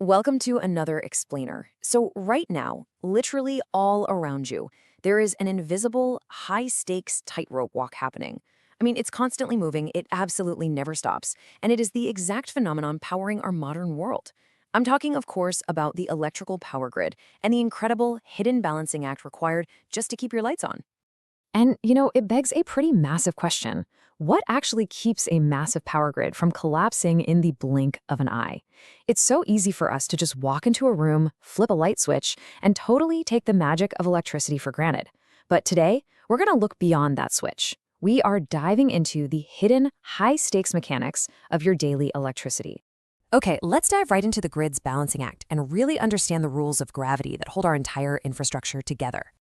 Welcome to another explainer. So right now, literally all around you, there is an invisible, high-stakes tightrope walk happening. I mean, it's constantly moving, it absolutely never stops, and it is the exact phenomenon powering our modern world. I'm talking, of course, about the electrical power grid and the incredible hidden balancing act required just to keep your lights on. And it begs a pretty massive question. What actually keeps a massive power grid from collapsing in the blink of an eye? It's so easy for us to just walk into a room, flip a light switch, and totally take the magic of electricity for granted. But today, we're going to look beyond that switch. We are diving into the hidden, high-stakes mechanics of your daily electricity. Okay, let's dive right into the grid's balancing act and really understand the rules of gravity that hold our entire infrastructure together.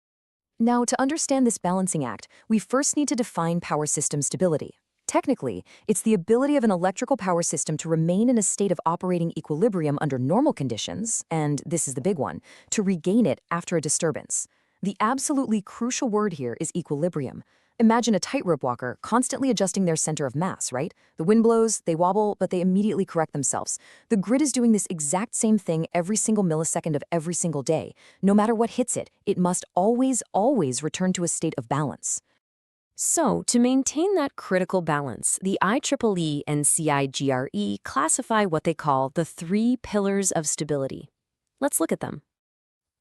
Now, to understand this balancing act, we first need to define power system stability. Technically, it's the ability of an electrical power system to remain in a state of operating equilibrium under normal conditions, and this is the big one, to regain it after a disturbance. The absolutely crucial word here is equilibrium. Imagine a tightrope walker constantly adjusting their center of mass, right? The wind blows, they wobble, but they immediately correct themselves. The grid is doing this exact same thing every single millisecond of every single day. No matter what hits it, it must always return to a state of balance. So, to maintain that critical balance, the IEEE and CIGRE classify what they call the three pillars of stability. Let's look at them.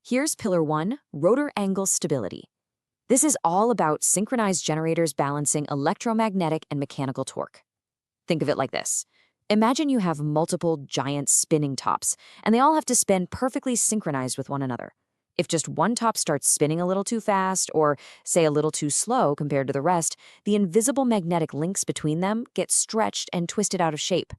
Here's Pillar 1, rotor angle stability. This is all about synchronized generators balancing electromagnetic and mechanical torque. Think of it like this. Imagine you have multiple giant spinning tops, and they all have to spin perfectly synchronized with one another. If just one top starts spinning a little too fast, or say a little too slow compared to the rest, the invisible magnetic links between them get stretched and twisted out of shape.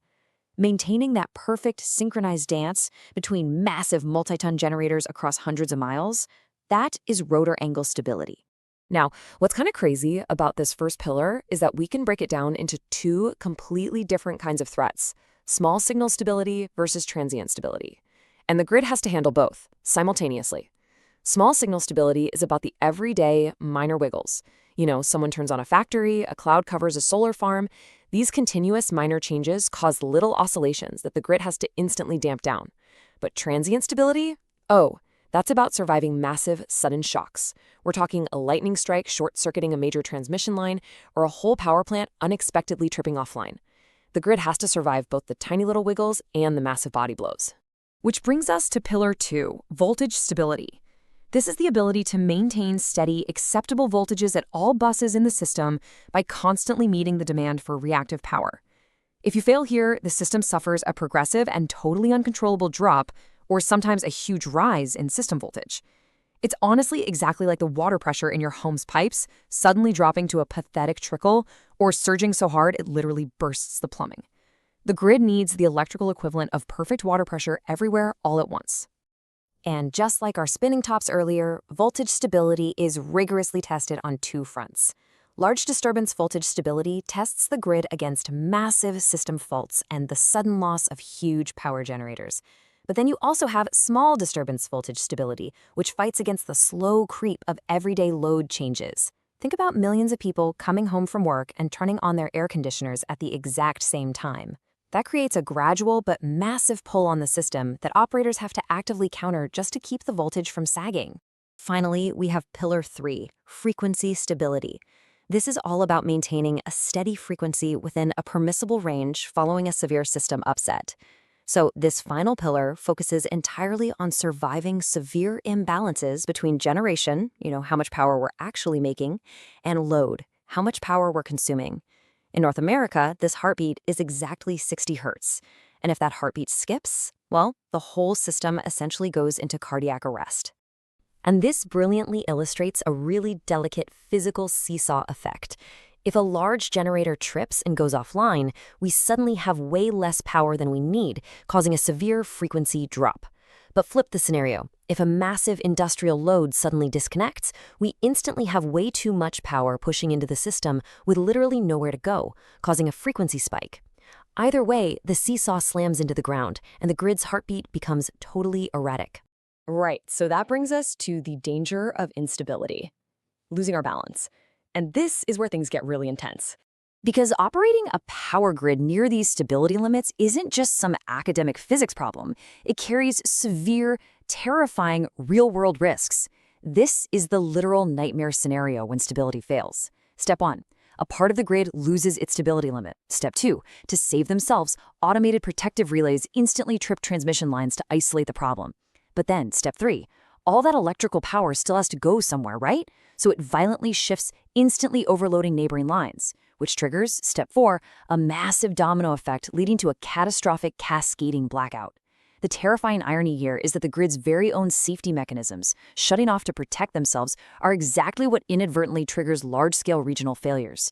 Maintaining that perfect synchronized dance between massive multi-ton generators across hundreds of miles, that is rotor angle stability. Now, what's kind of crazy about this first pillar is that we can break it down into two completely different kinds of threats: small signal stability versus transient stability. And the grid has to handle both simultaneously. Small signal stability is about the everyday minor wiggles. Someone turns on a factory, a cloud covers a solar farm. These continuous minor changes cause little oscillations that the grid has to instantly damp down. But transient stability? Oh, that's about surviving massive, sudden shocks. We're talking a lightning strike short-circuiting a major transmission line, or a whole power plant unexpectedly tripping offline. The grid has to survive both the tiny little wiggles and the massive body blows. Which brings us to Pillar 2, voltage stability. This is the ability to maintain steady, acceptable voltages at all buses in the system by constantly meeting the demand for reactive power. If you fail here, the system suffers a progressive and totally uncontrollable drop, or sometimes a huge rise in system voltage. It's honestly exactly like the water pressure in your home's pipes suddenly dropping to a pathetic trickle or surging so hard it literally bursts the plumbing. The grid needs the electrical equivalent of perfect water pressure everywhere all at once. And just like our spinning tops earlier, voltage stability is rigorously tested on two fronts. Large disturbance voltage stability tests the grid against massive system faults and the sudden loss of huge power generators. But then you also have small disturbance voltage stability, which fights against the slow creep of everyday load changes. Think about millions of people coming home from work and turning on their air conditioners at the exact same time. That creates a gradual but massive pull on the system that operators have to actively counter just to keep the voltage from sagging. Finally, we have Pillar 3, frequency stability. This is all about maintaining a steady frequency within a permissible range following a severe system upset. So this final pillar focuses entirely on surviving severe imbalances between generation, how much power we're actually making, and load, how much power we're consuming. In North America, this heartbeat is exactly 60 hertz. And if that heartbeat skips, well, the whole system essentially goes into cardiac arrest. And this brilliantly illustrates a really delicate physical seesaw effect. If a large generator trips and goes offline, we suddenly have way less power than we need, causing a severe frequency drop. But flip the scenario. If a massive industrial load suddenly disconnects, we instantly have way too much power pushing into the system with literally nowhere to go, causing a frequency spike. Either way, the seesaw slams into the ground, and the grid's heartbeat becomes totally erratic. Right, so that brings us to the danger of instability, losing our balance. And this is where things get really intense. Because operating a power grid near these stability limits isn't just some academic physics problem. It carries severe, terrifying real-world risks. This is the literal nightmare scenario when stability fails. Step 1. A part of the grid loses its stability limit. Step 2. To save themselves, automated protective relays instantly trip transmission lines to isolate the problem. But then, Step 3. All that electrical power still has to go somewhere, right? So it violently shifts, instantly overloading neighboring lines, which triggers, Step 4, a massive domino effect leading to a catastrophic cascading blackout. The terrifying irony here is that the grid's very own safety mechanisms, shutting off to protect themselves, are exactly what inadvertently triggers large-scale regional failures.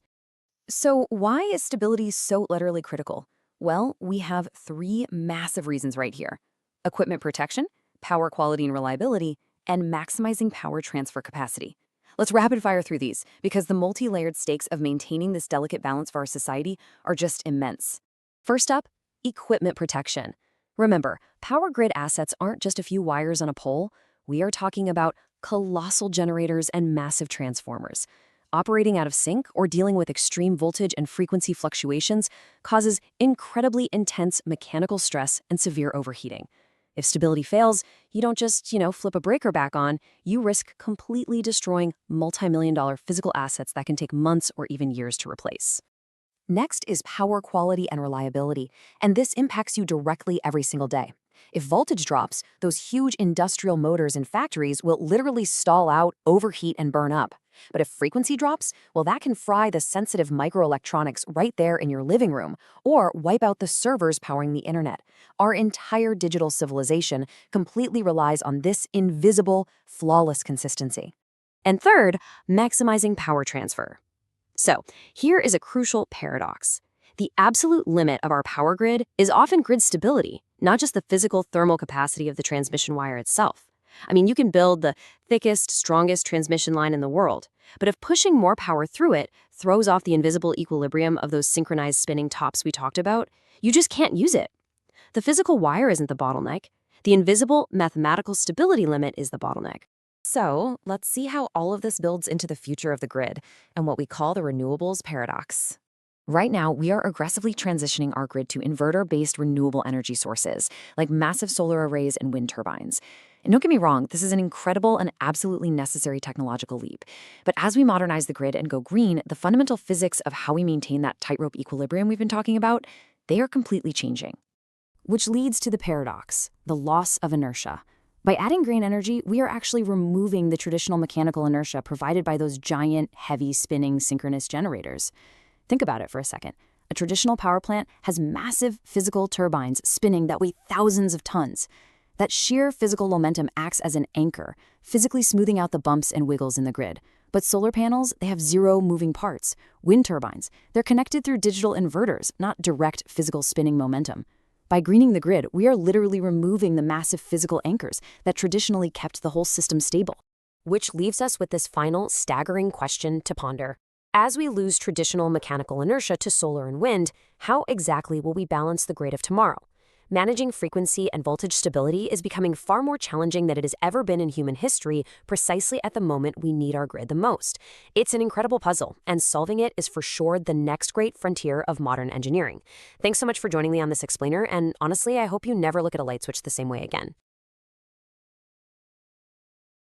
So why is stability so utterly critical? Well, we have 3 massive reasons right here: equipment protection, power quality and reliability, and maximizing power transfer capacity. Let's rapid fire through these, because the multi-layered stakes of maintaining this delicate balance for our society are just immense. First up, equipment protection. Remember, power grid assets aren't just a few wires on a pole. We are talking about colossal generators and massive transformers. Operating out of sync or dealing with extreme voltage and frequency fluctuations causes incredibly intense mechanical stress and severe overheating. If stability fails, you don't just, flip a breaker back on. You risk completely destroying multi-million-dollar physical assets that can take months or even years to replace. Next is power quality and reliability, and this impacts you directly every single day. If voltage drops, those huge industrial motors in factories will literally stall out, overheat, and burn up. But if frequency drops, well, that can fry the sensitive microelectronics right there in your living room, or wipe out the servers powering the internet. Our entire digital civilization completely relies on this invisible, flawless consistency. And third, maximizing power transfer. So, here is a crucial paradox. The absolute limit of our power grid is often grid stability, not just the physical thermal capacity of the transmission wire itself. I mean, you can build the thickest, strongest transmission line in the world, but if pushing more power through it throws off the invisible equilibrium of those synchronized spinning tops we talked about, you just can't use it. The physical wire isn't the bottleneck. The invisible mathematical stability limit is the bottleneck. So, let's see how all of this builds into the future of the grid and what we call the renewables paradox. Right now, we are aggressively transitioning our grid to inverter-based renewable energy sources, like massive solar arrays and wind turbines. And don't get me wrong, this is an incredible and absolutely necessary technological leap. But as we modernize the grid and go green, the fundamental physics of how we maintain that tightrope equilibrium we've been talking about, they are completely changing. Which leads to the paradox, the loss of inertia. By adding green energy, we are actually removing the traditional mechanical inertia provided by those giant, heavy, spinning synchronous generators. Think about it for a second. A traditional power plant has massive physical turbines spinning that weigh thousands of tons. That sheer physical momentum acts as an anchor, physically smoothing out the bumps and wiggles in the grid. But solar panels, they have 0 moving parts. Wind turbines, they're connected through digital inverters, not direct physical spinning momentum. By greening the grid, we are literally removing the massive physical anchors that traditionally kept the whole system stable. Which leaves us with this final, staggering question to ponder. As we lose traditional mechanical inertia to solar and wind, how exactly will we balance the grid of tomorrow? Managing frequency and voltage stability is becoming far more challenging than it has ever been in human history, precisely at the moment we need our grid the most. It's an incredible puzzle, and solving it is for sure the next great frontier of modern engineering. Thanks so much for joining me on this explainer, and honestly, I hope you never look at a light switch the same way again.